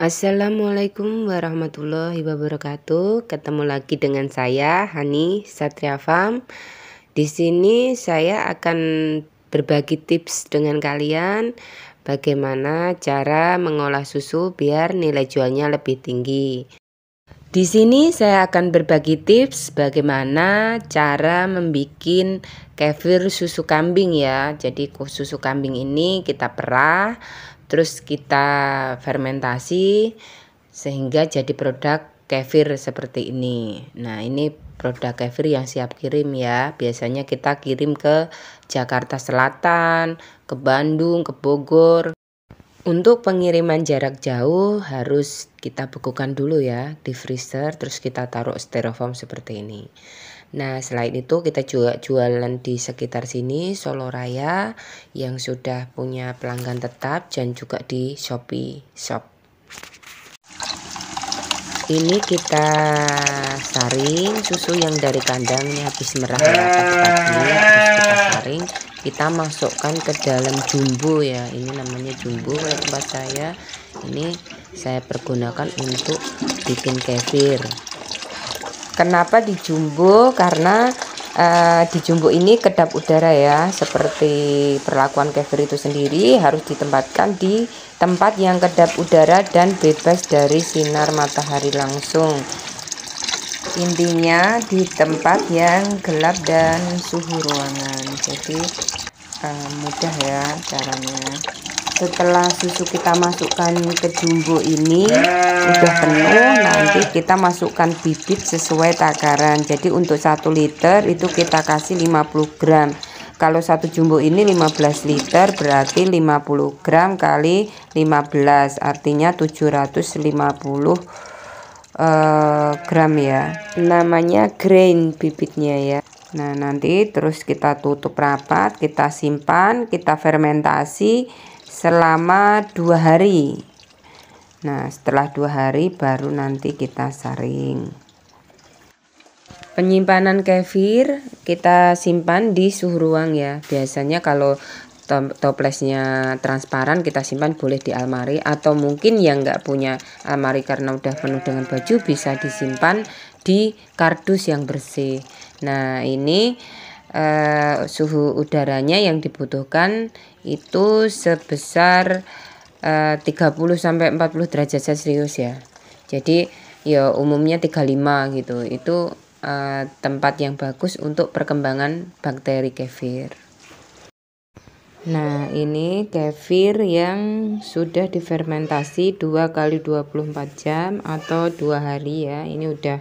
Assalamualaikum warahmatullahi wabarakatuh. Ketemu lagi dengan saya Hani Satria Farm. Di sini saya akan berbagi tips dengan kalian bagaimana cara mengolah susu biar nilai jualnya lebih tinggi. Di sini saya akan berbagi tips bagaimana cara membuat kefir susu kambing ya. Jadi susu kambing ini kita perah, terus kita fermentasi sehingga jadi produk kefir seperti ini. Nah, ini produk kefir yang siap kirim ya. Biasanya kita kirim ke Jakarta Selatan, ke Bandung, ke Bogor. Untuk pengiriman jarak jauh harus kita bekukan dulu ya di freezer, terus kita taruh styrofoam seperti ini. Nah, selain itu kita juga jualan di sekitar sini Solo Raya yang sudah punya pelanggan tetap dan juga di Shopee Shop. Ini kita saring susu yang dari kandang, ini habis merah ya pagi-pagi, terus kita saring, kita masukkan ke dalam jumbo ya. Ini namanya jumbo kalau tempat saya. Ini saya pergunakan untuk bikin kefir. Kenapa di jumbo? Karena di jumbo ini kedap udara ya, seperti perlakuan kefir itu sendiri harus ditempatkan di tempat yang kedap udara dan bebas dari sinar matahari langsung. Intinya di tempat yang gelap dan suhu ruangan. Jadi mudah ya caranya. Setelah susu kita masukkan ke jumbo ini udah penuh, nanti kita masukkan bibit sesuai takaran. Jadi untuk 1 liter itu kita kasih 50 gram. Kalau satu jumbo ini 15 liter berarti 50 gram kali 15 artinya 750 gram ya. Namanya grain bibitnya ya. Nah, nanti terus kita tutup rapat, kita simpan, kita fermentasi selama 2 hari. Nah, setelah 2 hari baru nanti kita saring. Penyimpanan kefir kita simpan di suhu ruang ya. Biasanya kalau toplesnya transparan kita simpan boleh di almari, atau mungkin yang nggak punya almari karena udah penuh dengan baju bisa disimpan di kardus yang bersih. Nah, ini suhu udaranya yang dibutuhkan itu sebesar 30-40 derajat Celcius ya. Jadi ya umumnya 35 gitu. Itu tempat yang bagus untuk perkembangan bakteri kefir. Nah, ini kefir yang sudah difermentasi 2 kali 24 jam atau 2 hari ya. Ini udah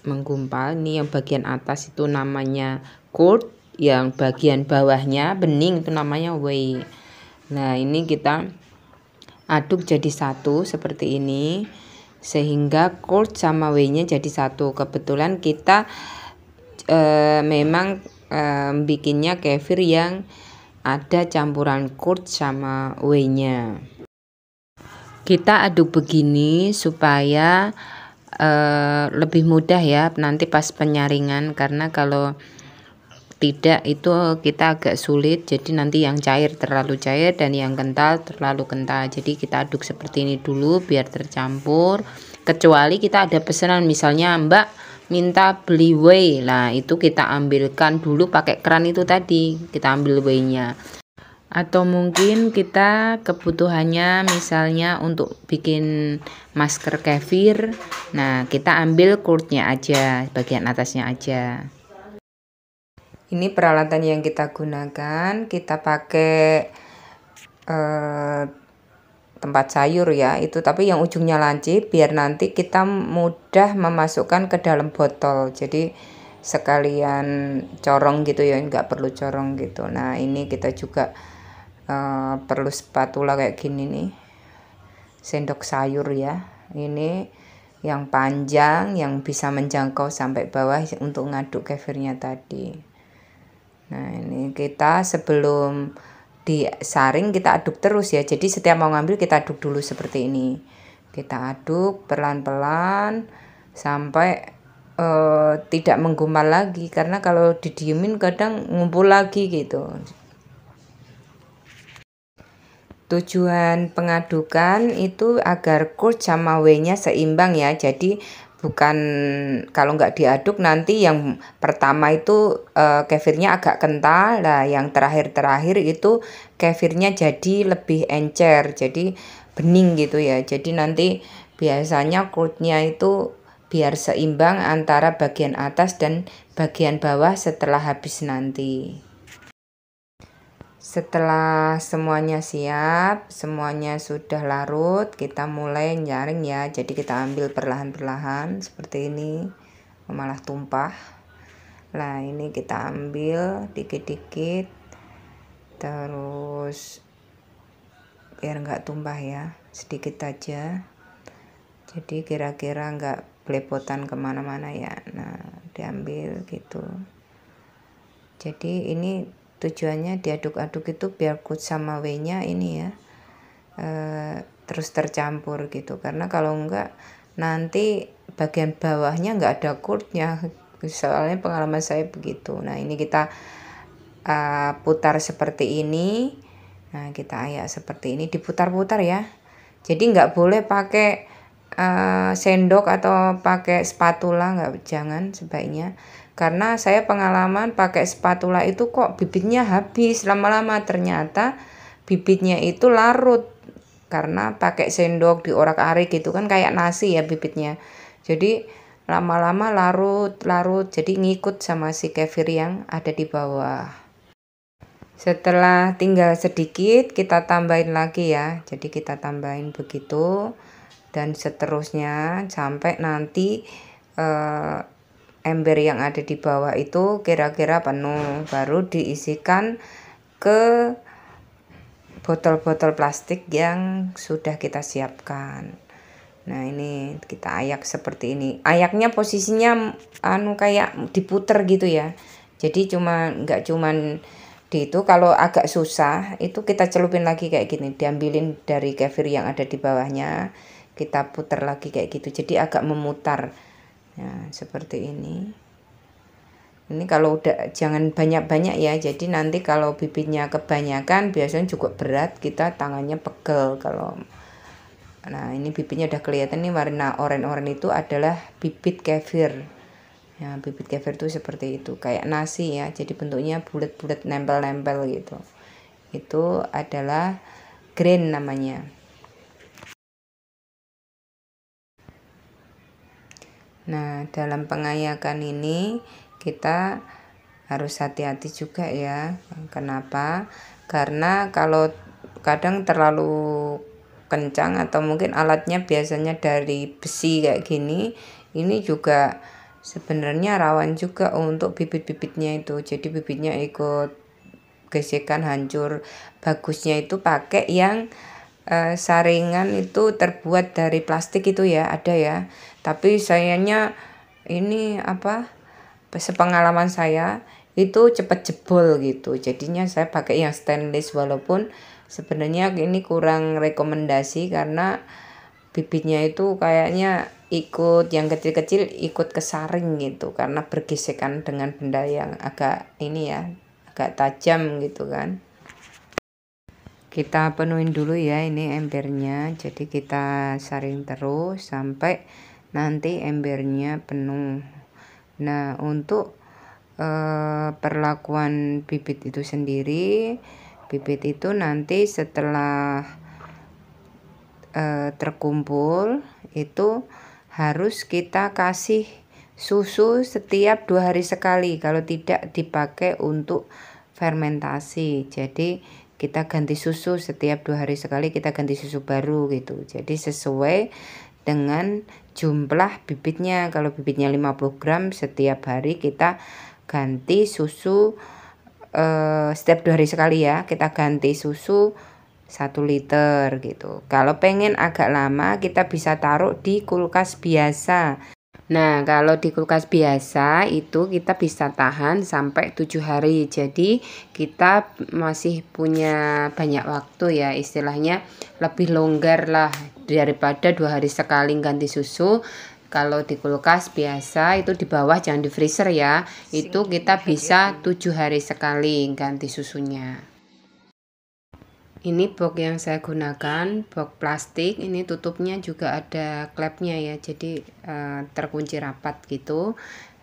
menggumpal. Ini yang bagian atas itu namanya curd, yang bagian bawahnya bening itu namanya whey. Nah, ini kita aduk jadi satu seperti ini sehingga curd sama whey-nya jadi satu. Kebetulan kita memang bikinnya kefir yang ada campuran curd sama whey-nya. Kita aduk begini supaya lebih mudah ya nanti pas penyaringan, karena kalau tidak itu kita agak sulit. Jadi nanti yang cair terlalu cair dan yang kental terlalu kental. Jadi kita aduk seperti ini dulu biar tercampur. Kecuali kita ada pesanan misalnya Mbak minta beli whey, nah itu kita ambilkan dulu pakai keran itu tadi, kita ambil whey-nya. Atau mungkin kita kebutuhannya misalnya untuk bikin masker kefir, nah kita ambil curd-nya aja, bagian atasnya aja. Ini peralatan yang kita gunakan, kita pakai tempat sayur ya itu, tapi yang ujungnya lancip biar nanti kita mudah memasukkan ke dalam botol. Jadi sekalian corong gitu ya, nggak perlu corong gitu. Nah, ini kita juga perlu spatula kayak gini nih, sendok sayur ya. Ini yang panjang yang bisa menjangkau sampai bawah untuk ngaduk kefirnya tadi. Nah, ini kita sebelum disaring kita aduk terus ya. Jadi setiap mau ngambil kita aduk dulu seperti ini. Kita aduk pelan-pelan sampai tidak menggumpal lagi, karena kalau didiemin kadang ngumpul lagi gitu. Tujuan pengadukan itu agar kurd sama W-nya seimbang ya. Jadi bukan, kalau nggak diaduk nanti yang pertama itu kefirnya agak kental, nah yang terakhir itu kefirnya jadi lebih encer, jadi bening gitu ya. Jadi nanti biasanya kurdnya itu biar seimbang antara bagian atas dan bagian bawah setelah habis nanti. Setelah semuanya siap, semuanya sudah larut, kita mulai nyaring ya. Jadi kita ambil perlahan-perlahan seperti ini, malah tumpah. Nah ini kita ambil dikit-dikit, terus biar nggak tumpah ya, sedikit aja. Jadi kira-kira nggak belepotan kemana-mana ya. Nah diambil gitu. Jadi ini tujuannya diaduk-aduk itu biar kurd sama W-nya ini ya terus tercampur gitu, karena kalau enggak nanti bagian bawahnya nggak ada kurdnya, soalnya pengalaman saya begitu. Nah ini kita putar seperti ini, nah kita ayak seperti ini, diputar-putar ya. Jadi nggak boleh pakai sendok atau pakai spatula, jangan sebaiknya, karena saya pengalaman pakai spatula itu kok bibitnya habis lama-lama, ternyata bibitnya itu larut karena pakai sendok diorak-arik gitu kan, kayak nasi ya bibitnya, jadi lama-lama larut jadi ngikut sama si kefir yang ada di bawah. Setelah tinggal sedikit kita tambahin lagi ya, jadi kita tambahin begitu dan seterusnya sampai nanti ember yang ada di bawah itu kira-kira penuh, baru diisikan ke botol-botol plastik yang sudah kita siapkan. Nah ini kita ayak seperti ini, ayaknya posisinya kayak diputer gitu ya, jadi nggak cuman di itu, kalau agak susah itu kita celupin lagi kayak gini, diambilin dari kefir yang ada di bawahnya, kita putar lagi kayak gitu, jadi agak memutar ya, seperti ini. Ini kalau udah jangan banyak-banyak ya, jadi nanti kalau bibitnya kebanyakan biasanya juga berat, kita tangannya pegel kalau. Nah ini bibitnya udah kelihatan nih, warna oranye-oranye itu adalah bibit kefir ya. Bibit kefir itu seperti itu, kayak nasi ya, jadi bentuknya bulat-bulat nempel-nempel gitu, itu adalah grain namanya. Nah dalam pengayakan ini kita harus hati-hati juga ya. Kenapa? Karena kalau kadang terlalu kencang atau mungkin alatnya biasanya dari besi kayak gini, ini juga sebenarnya rawan juga untuk bibit-bibitnya itu, jadi bibitnya ikut gesekan, hancur. Bagusnya itu pakai yang saringan itu terbuat dari plastik itu ya, ada ya, tapi sayangnya ini sepengalaman saya itu cepat jebol gitu, jadinya saya pakai yang stainless, walaupun sebenarnya ini kurang rekomendasi karena bibitnya itu kayaknya ikut yang kecil-kecil ikut kesaring gitu, karena bergesekan dengan benda yang agak ini ya, agak tajam gitu kan. Kita penuhin dulu ya ini embernya, jadi kita saring terus sampai nanti embernya penuh. Nah untuk perlakuan bibit itu sendiri, bibit itu nanti setelah terkumpul itu harus kita kasih susu setiap 2 hari sekali, kalau tidak dipakai untuk fermentasi. Jadi kita ganti susu setiap 2 hari sekali, kita ganti susu baru gitu, jadi sesuai dengan jumlah bibitnya. Kalau bibitnya 50 gram, setiap hari kita ganti susu setiap 2 hari sekali ya, kita ganti susu 1 liter gitu. Kalau pengen agak lama kita bisa taruh di kulkas biasa. Nah kalau di kulkas biasa itu kita bisa tahan sampai 7 hari, jadi kita masih punya banyak waktu ya, istilahnya lebih longgar lah daripada 2 hari sekali ganti susu. Kalau di kulkas biasa itu di bawah, jangan di freezer ya, itu kita bisa 7 hari sekali ganti susunya. Ini box yang saya gunakan, box plastik. Ini tutupnya juga ada klepnya ya, jadi terkunci rapat gitu.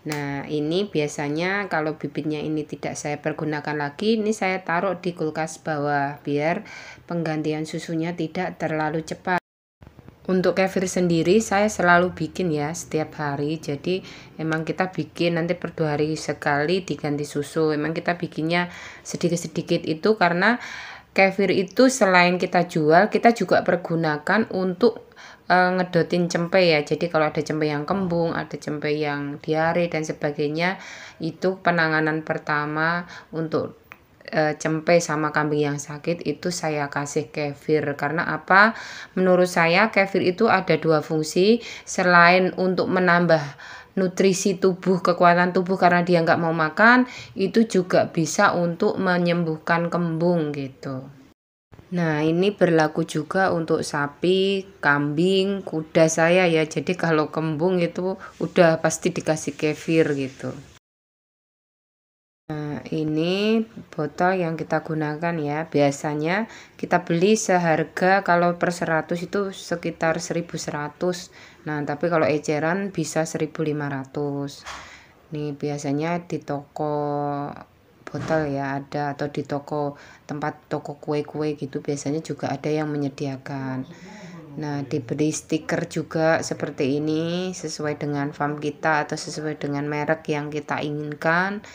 Nah, ini biasanya kalau bibitnya ini tidak saya pergunakan lagi, ini saya taruh di kulkas bawah biar penggantian susunya tidak terlalu cepat. Untuk kefir sendiri saya selalu bikin ya setiap hari, jadi emang kita bikin nanti per 2 hari sekali diganti susu. Emang kita bikinnya sedikit-sedikit itu karena kefir itu selain kita jual, kita juga pergunakan untuk ngedotin cempe ya. Jadi kalau ada cempe yang kembung, ada cempe yang diare dan sebagainya, itu penanganan pertama untuk cempe sama kambing yang sakit itu saya kasih kefir. Karena apa? Menurut saya kefir itu ada 2 fungsi, selain untuk menambah nutrisi tubuh, kekuatan tubuh karena dia nggak mau makan, itu juga bisa untuk menyembuhkan kembung gitu. Nah, ini berlaku juga untuk sapi, kambing, kuda saya ya. Jadi kalau kembung itu udah pasti dikasih kefir gitu. Nah, ini botol yang kita gunakan ya. Biasanya kita beli seharga kalau per 100 itu sekitar 1.100. Nah, tapi kalau eceran bisa 1.500. Nih biasanya di toko botol ya ada, atau di toko kue-kue gitu biasanya juga ada yang menyediakan. Nah, diberi stiker juga seperti ini sesuai dengan farm kita atau sesuai dengan merek yang kita inginkan.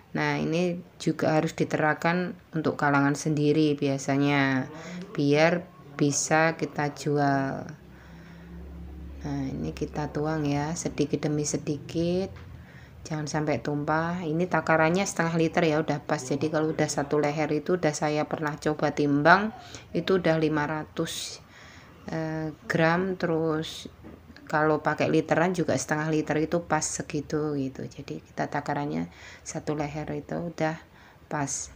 Nah, ini juga harus diterapkan untuk kalangan sendiri biasanya biar bisa kita jual. Nah, ini kita tuang ya sedikit demi sedikit, jangan sampai tumpah. Ini takarannya setengah liter ya udah pas. Jadi kalau udah 1 leher itu udah saya pernah coba timbang, itu udah 500 gram. Terus kalau pakai literan juga setengah liter itu pas segitu gitu. Jadi kita takarannya 1 leher itu udah pas.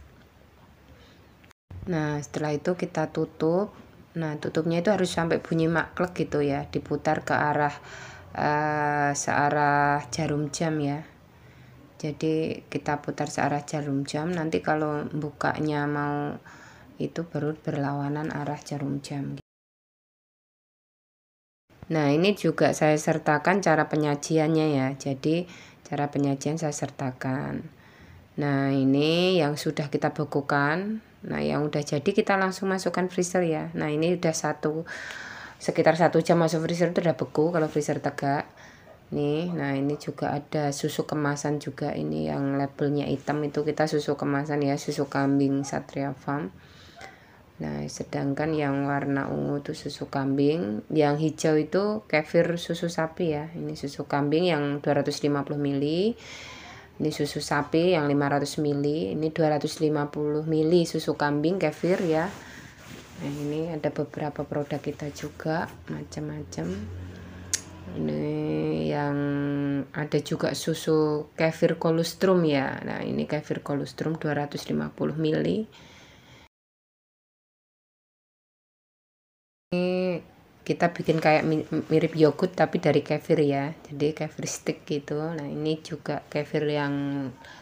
Nah, setelah itu kita tutup. Nah, tutupnya itu harus sampai bunyi maklek gitu ya, diputar ke arah searah jarum jam ya. Jadi kita putar searah jarum jam, nanti kalau bukanya mau itu baru berlawanan arah jarum jam. Nah, ini juga saya sertakan cara penyajiannya ya. Jadi cara penyajian saya sertakan. Nah, ini yang sudah kita bekukan. Nah, yang udah jadi kita langsung masukkan freezer ya. Nah, ini udah sekitar 1 jam masuk freezer itu udah beku kalau freezer tegak. Nih, nah ini juga ada susu kemasan juga, ini yang labelnya hitam itu kita susu kemasan ya, susu kambing Satria Farm. Nah, sedangkan yang warna ungu itu susu kambing, yang hijau itu kefir susu sapi ya. Ini susu kambing yang 250 ml. Ini susu sapi yang 500 ml. Ini 250 ml susu kambing kefir ya. Nah, ini ada beberapa produk kita juga macam-macam. Ini yang ada juga susu kefir kolostrum ya. Nah, ini kefir kolostrum 250 ml. Ini kita bikin kayak mirip yogurt tapi dari kefir ya, jadi kefir stick gitu. Nah, ini juga kefir yang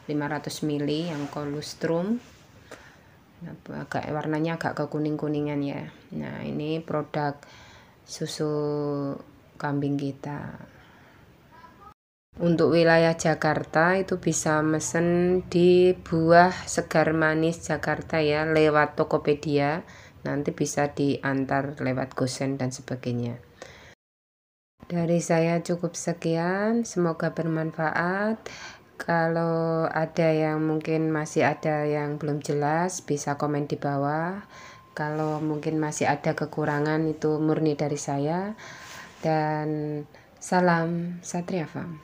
500 ml yang kolostrum. Nah, agak warnanya agak ke kuning-kuningan ya. Nah, ini produk susu kambing kita. Untuk wilayah Jakarta itu bisa mesen di Buah Segar Manis Jakarta ya, lewat Tokopedia. Nanti bisa diantar lewat Gosen dan sebagainya. Dari saya cukup sekian, semoga bermanfaat. Kalau ada yang mungkin masih ada yang belum jelas, bisa komen di bawah. Kalau mungkin masih ada kekurangan itu murni dari saya. Dan salam Satria Farm.